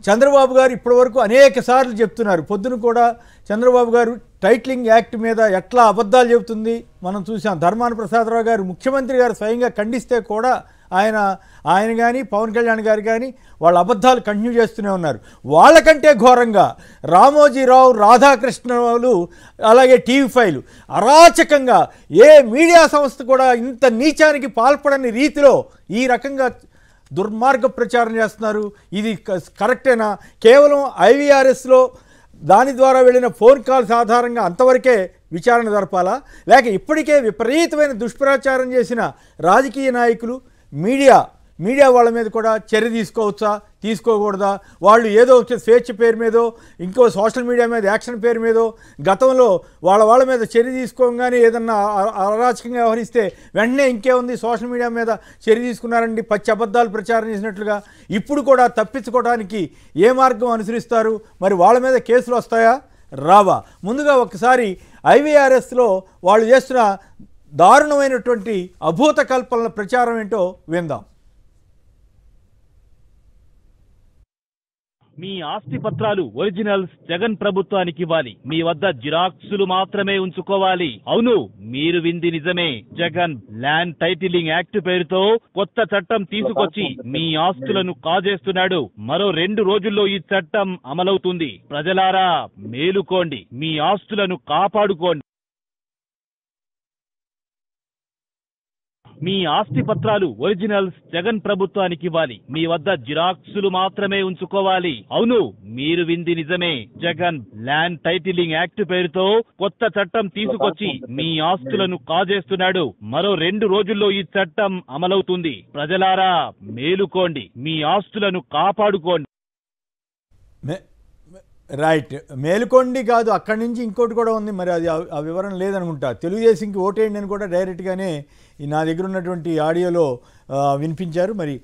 చంద్రబాబు గారు ఇప్పటివరకు అనేక సార్లు చెప్తున్నారు. పొద్దున కూడా చంద్రబాబు గారు టైటిలింగ్ యాక్ట్ మీద ఎట్లా అబద్ధాలు చెబుతుంది మనం చూసాం. ధర్మాన ప్రసాదరావు గారు ముఖ్యమంత్రి గారు స్వయంగా ఖండిస్తే కూడా ఆయన కానీ పవన్ కళ్యాణ్ గారు కానీ వాళ్ళ అబద్ధాలు కంటిన్యూ చేస్తూనే ఉన్నారు. వాళ్ళకంటే ఘోరంగా రామోజీరావు, రాధాకృష్ణలు, అలాగే టీవీ5 అరాచకంగా ఏ మీడియా సంస్థ కూడా ఇంత నీచానికి పాల్పడని రీతిలో ఈ రకంగా దుర్మార్గ ప్రచారం చేస్తున్నారు. ఇది కరెక్టేనా? కేవలం IVRSలో దాని ద్వారా వెళ్ళిన ఫోన్ కాల్స్ ఆధారంగా అంతవరకే విచారణ జరపాలా, లేక ఇప్పటికే విపరీతమైన దుష్ప్రచారం చేసిన రాజకీయ నాయకులు, మీడియా వాళ్ళ మీద కూడా చర్య తీసుకోవచ్చా, తీసుకోకూడదా? వాళ్ళు ఏదో స్వేచ్ఛ పేరు మీదో, ఇంకో సోషల్ మీడియా మీద యాక్షన్ పేరు మీదో గతంలో వాళ్ళ మీద చర్య తీసుకోగానే ఏదన్నా అరాచకంగా వ్యవహరిస్తే వెంటనే ఇంకేముంది సోషల్ మీడియా మీద చర్య తీసుకున్నారండి పచ్చి అబద్ధాలు ప్రచారం చేసినట్లుగా. ఇప్పుడు కూడా తప్పించుకోవడానికి ఏ మార్గం అనుసరిస్తారు? మరి వాళ్ళ మీద కేసులు వస్తాయా, రావా? ముందుగా ఒకసారి IVRSలో వాళ్ళు చేస్తున్న దారుణమైనటువంటి అభూత కల్పనల ప్రచారం ఏంటో విందాం. మీ ఆస్తి పత్రాలు ఒరిజినల్స్ జగన్ ప్రభుత్వానికి ఇవ్వాలి. మీ వద్ద జిరాక్సులు మాత్రమే ఉంచుకోవాలి. అవును, మీరు వింది నిజమే. జగన్ ల్యాండ్ టైటిలింగ్ యాక్ట్ పేరుతో కొత్త చట్టం తీసుకొచ్చి మీ ఆస్తులను కాజేస్తున్నాడు. మరో 2 రోజుల్లో ఈ చట్టం అమలవుతుంది. ప్రజలారా మేలుకోండి, మీ ఆస్తులను కాపాడుకోండి. మీ ఆస్తి పత్రాలు ఒరిజినల్స్ జగన్ ప్రభుత్వానికి ఇవ్వాలి. మీ వద్ద జిరాక్సులు మాత్రమే ఉంచుకోవాలి. అవును, మీరు వింది నిజమే. జగన్ ల్యాండ్ టైటిలింగ్ యాక్ట్ పేరుతో కొత్త చట్టం తీసుకొచ్చి మీ ఆస్తులను కాజేస్తున్నాడు. మరో 2 రోజుల్లో ఈ చట్టం అమలవుతుంది. ప్రజలారా మేలుకోండి, మీ ఆస్తులను కాపాడుకోండి. రైట్, మేలుకోండి కాదు, అక్కడి నుంచి ఇంకోటి కూడా ఉంది. మరి అది ఆ వివరణ లేదనుకుంటా. తెలుగుదేశంకి ఓటేయండి అని కూడా డైరెక్ట్గానే నా దగ్గర ఉన్నటువంటి ఆడియోలో వినిపించారు. మరి